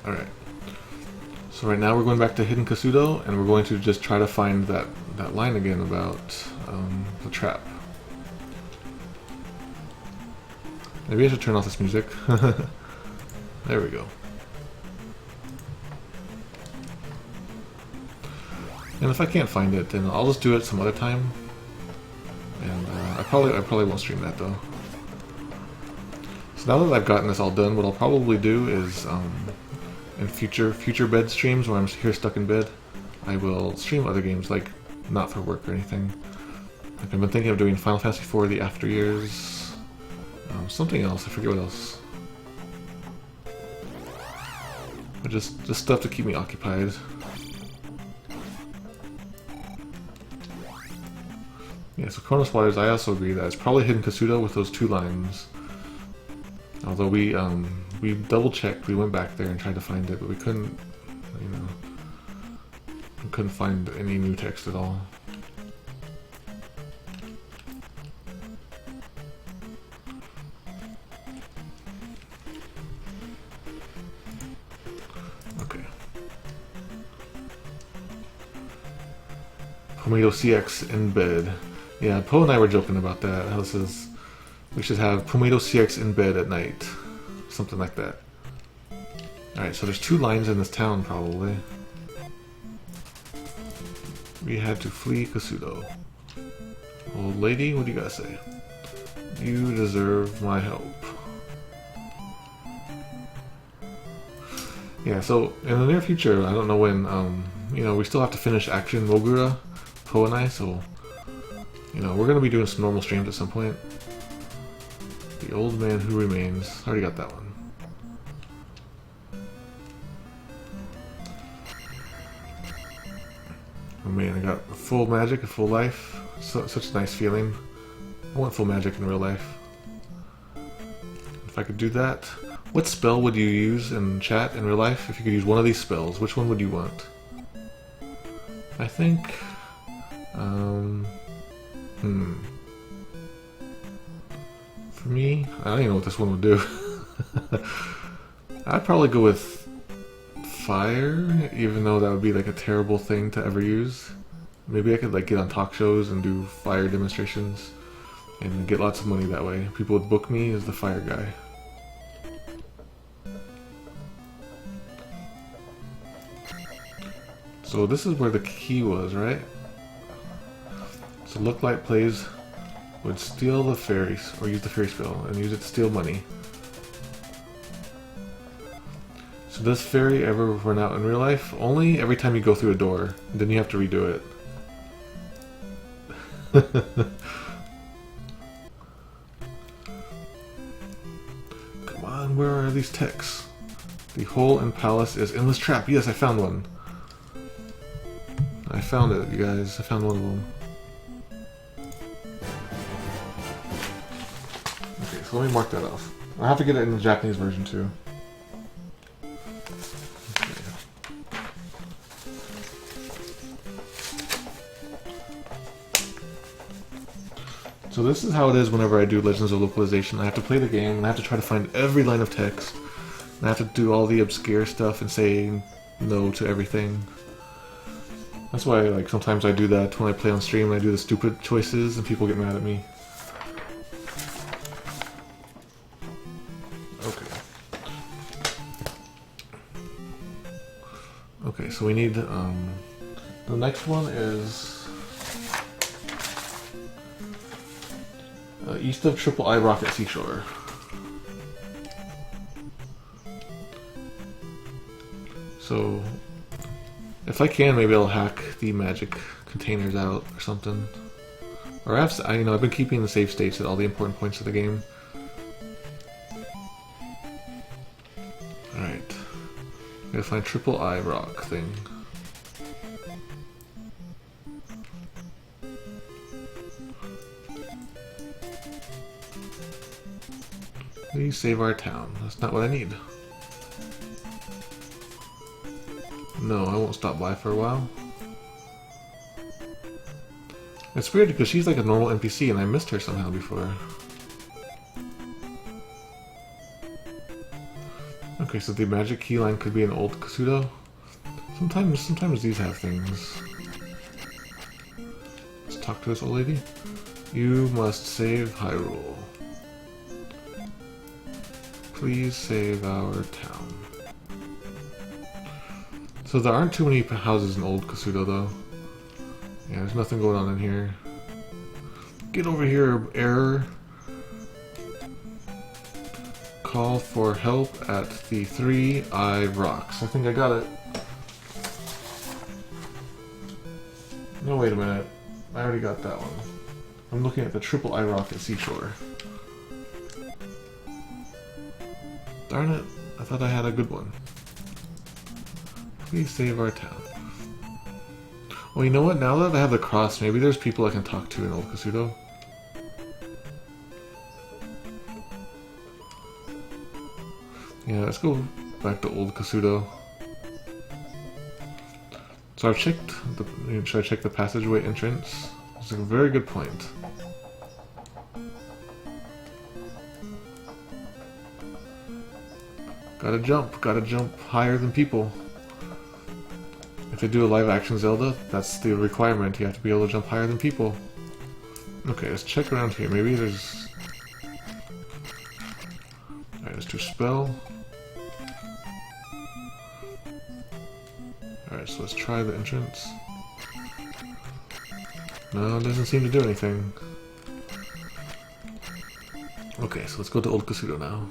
Alright. So right now we're going back to Hidden Kasudo, and we're going to just try to find that line again about the trap. Maybe I should turn off this music. There we go. And if I can't find it, then I'll just do it some other time. And I probably won't stream that though. So now that I've gotten this all done, what I'll probably do is in future bed streams where I'm here stuck in bed, I will stream other games, like not for work or anything. Like I've been thinking of doing Final Fantasy IV: The After Years, something else. I forget what else. But just stuff to keep me occupied. Yeah, so Chronos Waters, I also agree that it's probably Hidden Kasudo with those 2 lines. Although we double checked, we went back there and tried to find it, but we couldn't, you know, we couldn't find any new text at all. Okay. Tomato CX in bed. Yeah, Poe and I were joking about that. How this is, we should have Tomato CX in bed at night. Something like that. Alright, so there's 2 lines in this town, probably. We had to flee Kasudo. Old lady, what do you gotta say? You deserve my help. Yeah, so in the near future, I don't know when, you know, we still have to finish Action Mogura, Poe and I, so, you know, we're gonna be doing some normal streams at some point. The Old Man Who Remains. Already got that one. Oh man, I got full magic and full life. Such a nice feeling. I want full magic in real life. If I could do that. What spell would you use in chat in real life? If you could use one of these spells, which one would you want? I think... For me, I don't even know what this one would do. I'd probably go with fire, even though that would be like a terrible thing to ever use. Maybe I could like get on talk shows and do fire demonstrations and get lots of money that way. People would book me as the fire guy. So this is where the key was, right? So look like plays would steal the fairies, or use the fairy spell, and use it to steal money. So does fairy ever run out in real life? Only every time you go through a door, and then you have to redo it. Come on, where are these texts? The hole in palace is endless trap. Yes, I found one. I found it, you guys. I found one of them. Okay, so let me mark that off. I have to get it in the Japanese version too. Okay. So this is how it is whenever I do Legends of Localization. I have to play the game, and I have to try to find every line of text. And I have to do all the obscure stuff and say no to everything. That's why, like, sometimes I do that when I play on stream and I do the stupid choices and people get mad at me. Okay. Okay, so we need, the next one is east of Triple I Rocket Seashore. So, if I can, maybe I'll hack the magic containers out or something. Or I've been keeping the save states at all the important points of the game. Alright. Gotta find Triple I Rock thing. Please save our town. That's not what I need. No, I won't stop by for a while. It's weird because she's like a normal NPC and I missed her somehow before. Okay, so the magic keyline could be an old Kasudo. Sometimes these have things. Let's talk to this old lady. You must save Hyrule. Please save our town. So there aren't too many houses in Old Kasudo, though. Yeah, there's nothing going on in here. Get over here, error. Call for help at the 3-Eye Rocks. I think I got it. No, wait a minute. I already got that one. I'm looking at the Triple Eye Rock at Seashore. Darn it. I thought I had a good one. Please save our town. Well, you know what? Now that I have the cross, maybe there's people I can talk to in Old Kasudo. Yeah, let's go back to Old Kasudo. So I've checked the... Should I check the passageway entrance? It's a very good point. Gotta jump higher than people. If they do a live-action Zelda, that's the requirement. You have to be able to jump higher than people. Okay, let's check around here. Maybe there's... Alright, let's do spell. Alright, so let's try the entrance. No, it doesn't seem to do anything. Okay, so let's go to Old Kasudo now.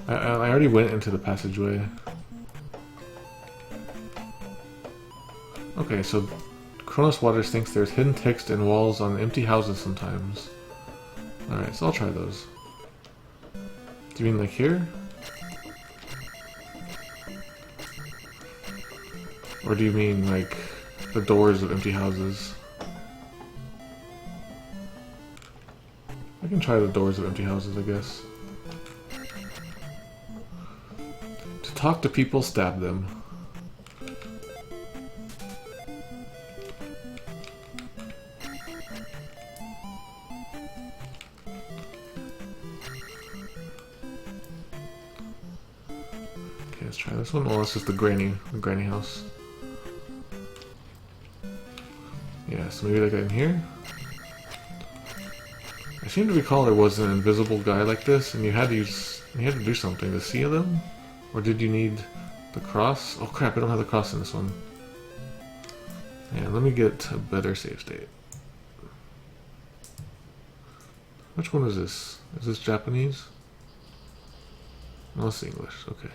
I already went into the passageway. Okay, so Kronos Waters thinks there's hidden text in walls on empty houses sometimes. Alright, so I'll try those. Do you mean like here? Or do you mean like the doors of empty houses? I can try the doors of empty houses, I guess. To talk to people, stab them. Okay, let's try this one. Oh, it's just the granny house. Yeah, so maybe like in here? I seem to recall there was an invisible guy like this, and you had to do something to see them? Or did you need the cross? Oh crap, I don't have the cross in this one. Yeah, let me get a better save state. Which one is this? Is this Japanese? No, it's English, okay.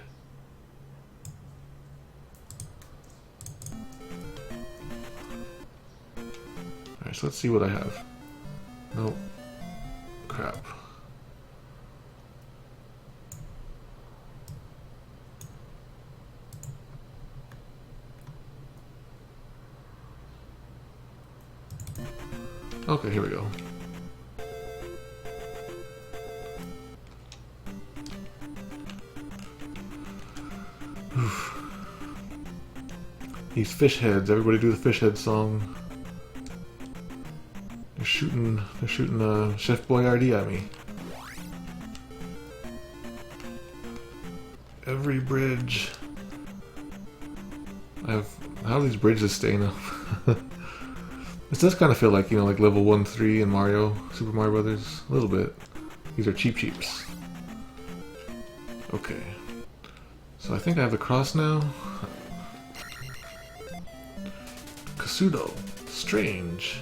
Alright, so let's see what I have. Nope. Crap. Okay, here we go. These fish heads, everybody do the fish head song. They're shooting Chef Boyardee at me. Every bridge. How are these bridges staying up? This does kind of feel like, you know, like level 1-3 in Mario, Super Mario Brothers. A little bit. These are cheaps. Okay. So I think I have the cross now. Kasudo. Strange.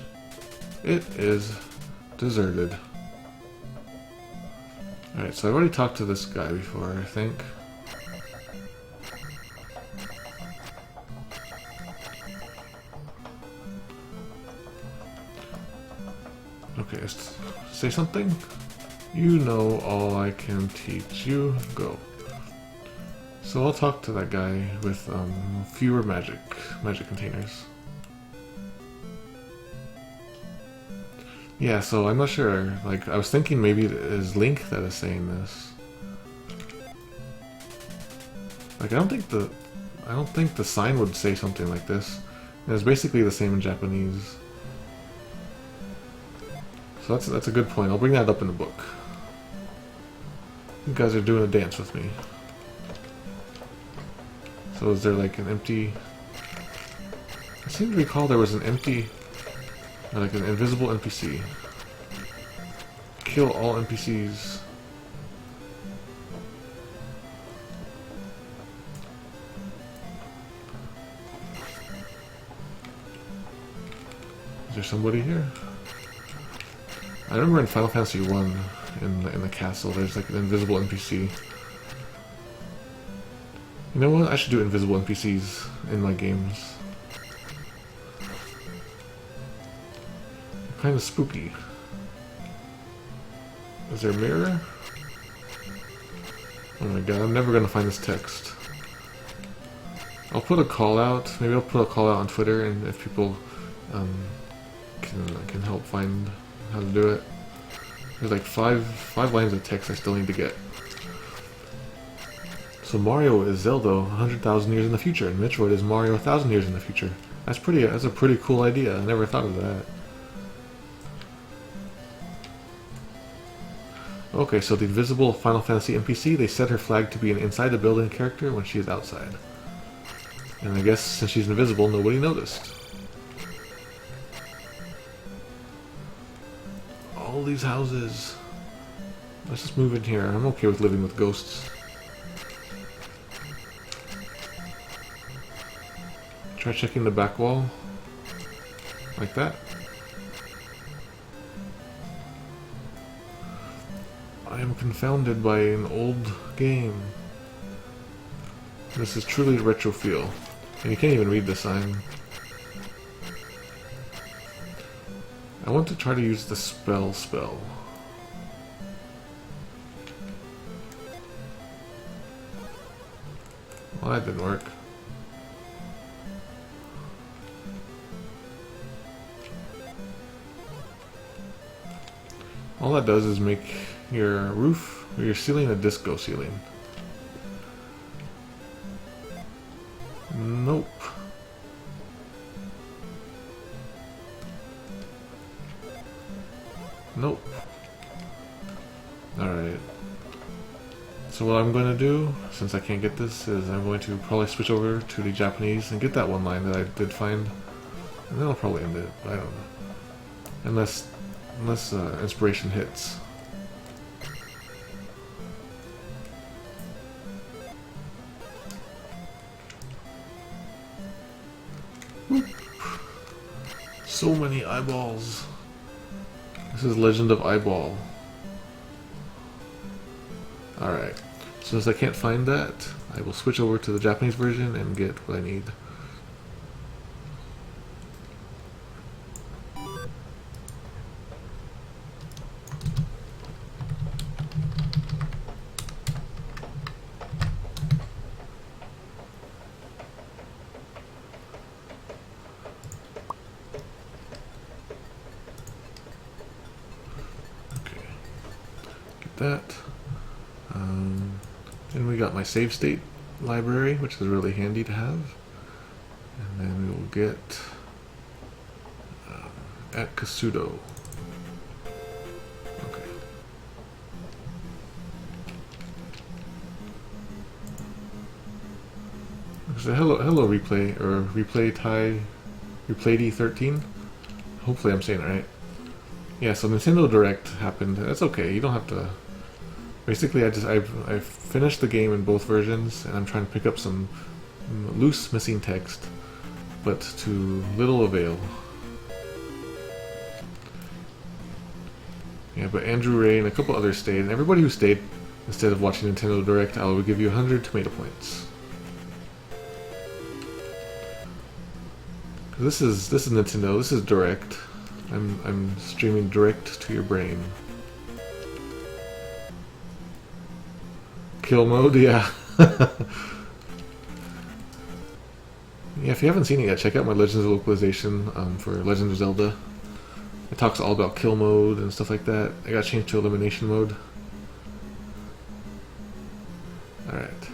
It is deserted. Alright, so I've already talked to this guy before, I think. Okay, let's say something. You know all I can teach you. Go. So I'll talk to that guy with fewer magic containers. Yeah, so I'm not sure. Like, I was thinking maybe it is Link that is saying this. Like, I don't think the sign would say something like this. And it's basically the same in Japanese. So that's a good point. I'll bring that up in the book. You guys are doing a dance with me. So is there like an empty... I seem to recall there was an empty... or like an invisible NPC. Kill all NPCs. Is there somebody here? I remember in Final Fantasy 1 in the castle there's like an invisible NPC. You know what? I should do invisible NPCs in my games. Kind of spooky. Is there a mirror? Oh my god, I'm never gonna find this text. I'll put a call out. Maybe I'll put a call out on Twitter, and if people can help find how to do it. There's like five lines of text I still need to get. So Mario is Zelda 100,000 years in the future, and Metroid is Mario 1,000 years in the future. That's a pretty cool idea. I never thought of that. Okay, so the invisible Final Fantasy NPC, they set her flag to be an inside the building character when she is outside. And I guess since she's invisible, nobody noticed. All these houses. Let's just move in here. I'm okay with living with ghosts. Try checking the back wall. Like that. I am confounded by an old game. This is truly a retro feel. And you can't even read the sign. I want to try to use the spell. Well, that didn't work. All that does is make your roof or your ceiling a disco ceiling. Nope. Nope. Alright. So what I'm going to do, since I can't get this, is I'm going to probably switch over to the Japanese and get that one line that I did find. And then I'll probably end it, but I don't know. Unless inspiration hits. Whoop. So many eyeballs. This is Legend of Eyeball. Alright, so since I can't find that, I will switch over to the Japanese version and get what I need. That. And we got my save state library, which is really handy to have. And then we will get at Kasudo. Okay. So hello replay, or replay D13. Hopefully I'm saying it right. Yeah, so Nintendo Direct happened. That's okay. You don't have to. Basically, I finished the game in both versions, and I'm trying to pick up some loose missing text, but to little avail. Yeah, but Andrew Ray and a couple others stayed, and everybody who stayed, instead of watching Nintendo Direct, I will give you 100 tomato points. This is Nintendo. This is Direct. I'm streaming direct to your brain. Kill mode, yeah. Yeah, if you haven't seen it yet, check out my Legends of Localization for Legend of Zelda. It talks all about kill mode and stuff like that. I got changed to elimination mode. Alright.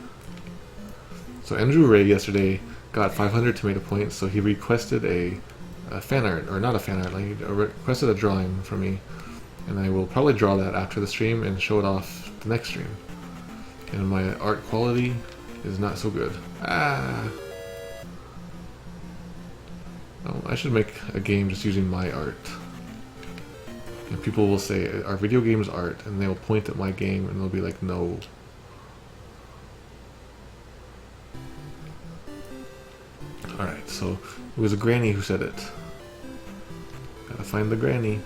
So Andrew Ray yesterday got 500 tomato points, so he requested a fan art, or not a fan art, like he requested a drawing from me and I will probably draw that after the stream and show it off the next stream. And my art quality is not so good. Ah! Oh, I should make a game just using my art. And people will say, "Are video games art?" And they'll point at my game and they'll be like, "No." Alright, so it was a granny who said it. Gotta find the granny.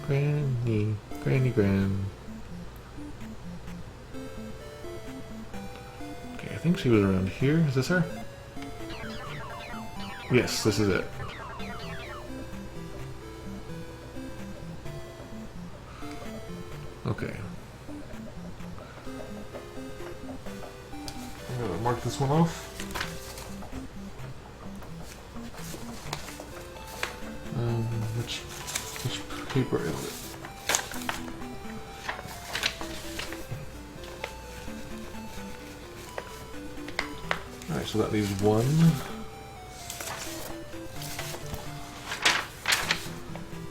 Granny, granny, gran. Okay, I think she was around here. Is this her? Yes, this is it. Okay. I'm gonna mark this one off. Which paper is it? Alright, so that leaves 1,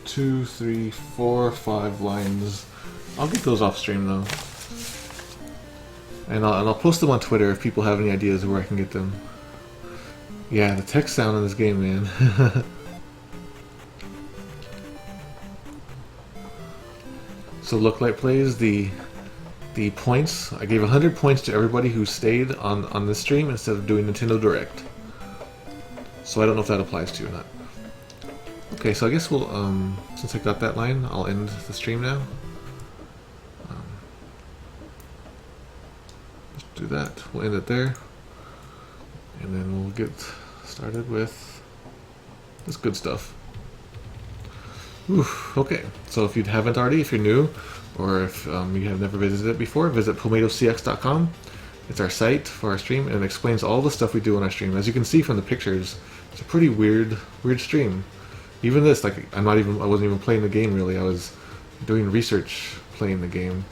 2, 3, 4, 5 lines. I'll get those off stream though. And I'll post them on Twitter if people have any ideas of where I can get them. Yeah, the text sound in this game, man. So Looklight plays the points. I gave 100 points to everybody who stayed on this stream instead of doing Nintendo Direct. So I don't know if that applies to you or not. Okay, so I guess we'll since I got that line, I'll end the stream now. Let's do that. We'll end it there, and then we'll get started with this good stuff. Oof, okay, so if you haven't already, if you're new, or if you have never visited it before, visit pomatocx.com. It's our site for our stream, and it explains all the stuff we do on our stream. As you can see from the pictures, it's a pretty weird stream. Even this, like, I wasn't even playing the game really. I was doing research playing the game.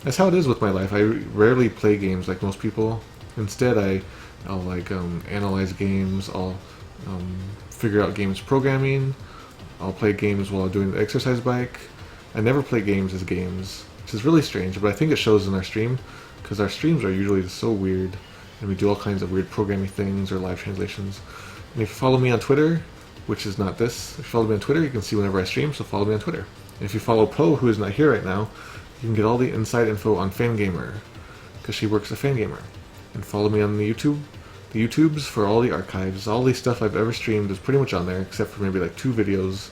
That's how it is with my life. I rarely play games like most people. Instead, I'll like analyze games. I'll figure out games programming. I'll play games while doing the exercise bike. I never play games as games, which is really strange, but I think it shows in our stream, because our streams are usually so weird, and we do all kinds of weird programming things or live translations. And if you follow me on Twitter, which is not this, if you follow me on Twitter, you can see whenever I stream, so follow me on Twitter. And if you follow Poe, who is not here right now, you can get all the inside info on Fangamer, because she works at Fangamer. And follow me on the YouTubes for all the archives. All the stuff I've ever streamed is pretty much on there, except for maybe like 2 videos.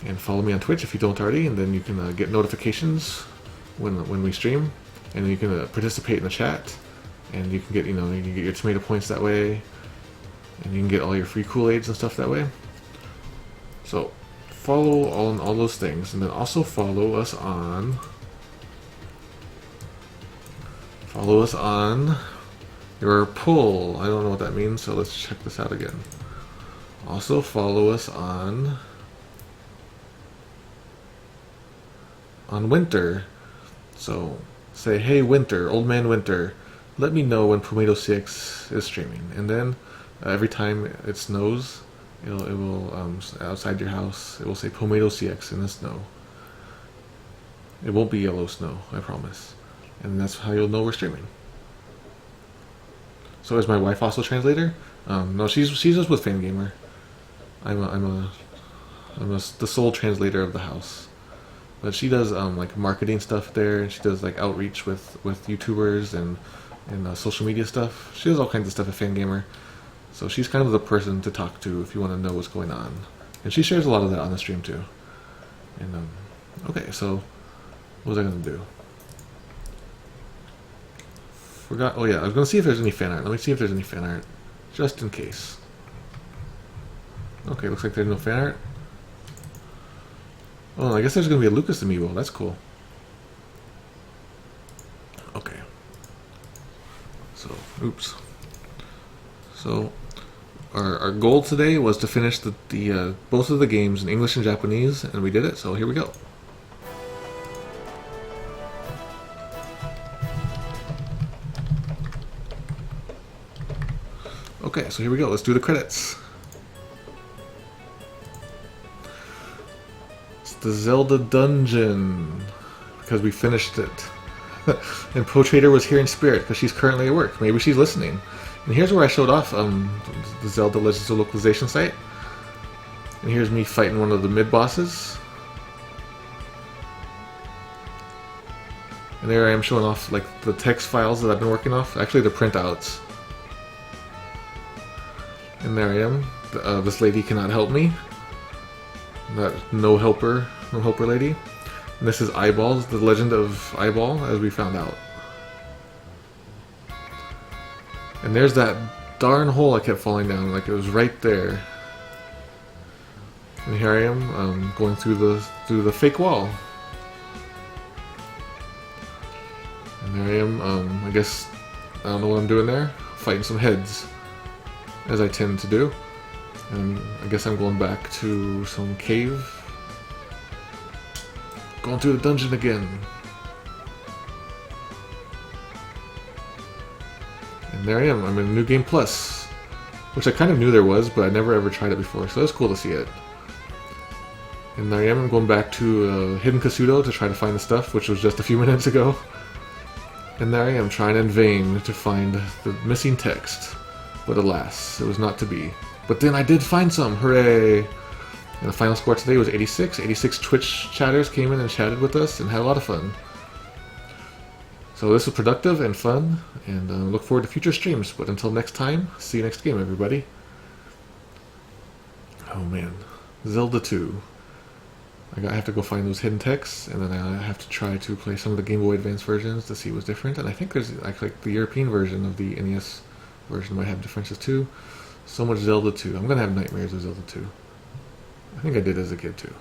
And follow me on Twitch if you don't already, and then you can get notifications when we stream, and then you can participate in the chat, and you can get you can get your tomato points that way, and you can get all your free Kool-Aids and stuff that way. So follow all those things, and then also follow us on your poll. I don't know what that means, so let's check this out again. Also follow us on Winter. So say, "Hey Winter, old man Winter, let me know when Pomato6 is streaming." And then every time it snows, it will outside your house, it will say Pomato6 in the snow. It won't be yellow snow, I promise. And that's how you'll know we're streaming. So is my wife also a translator? No, she's just with Fangamer. I'm the sole translator of the house. But she does like marketing stuff there, and she does like outreach with YouTubers and social media stuff. She does all kinds of stuff at Fangamer. So she's kind of the person to talk to if you want to know what's going on. And she shares a lot of that on the stream too. And okay, so what was I gonna do? Forgot. Oh yeah, I was gonna see if there's any fan art. Let me see if there's any fan art, just in case. Okay, looks like there's no fan art. Oh, I guess there's gonna be a Lucas amiibo. That's cool. Okay. So, oops. So, our goal today was to finish the both of the games in English and Japanese, and we did it. So here we go. Okay, so here we go. Let's do the credits. It's the Zelda dungeon, because we finished it. And Pro Trader was here in spirit, because she's currently at work. Maybe she's listening. And here's where I showed off the Zelda Legends of Localization site. And here's me fighting one of the mid-bosses. And there I am showing off like the text files that I've been working off. Actually, the printouts. And there I am. This lady cannot help me. That no helper lady. And this is Eyeballs, the legend of Eyeball, as we found out. And there's that darn hole I kept falling down, like it was right there. And here I am, going through the fake wall. And there I am, I guess, I don't know what I'm doing there, fighting some heads, as I tend to do. And I guess I'm going back to some cave. Going through the dungeon again. And there I am, I'm in New Game Plus, which I kind of knew there was, but I never ever tried it before, so it was cool to see it. And there I am, I'm going back to Hidden Kasuto to try to find the stuff, which was just a few minutes ago. And there I am, trying in vain to find the missing text. But alas, it was not to be. But then I did find some, hooray! And the final score today was 86. 86 Twitch chatters came in and chatted with us and had a lot of fun. So this was productive and fun, and look forward to future streams. But until next time, see you next game, everybody. Oh man, Zelda 2. I have to go find those hidden texts, and then I have to try to play some of the Game Boy Advance versions to see what's different. And I think there's actually like the European version of the NES version might have differences too. So much Zelda 2. I'm gonna have nightmares of Zelda 2. I think I did as a kid too.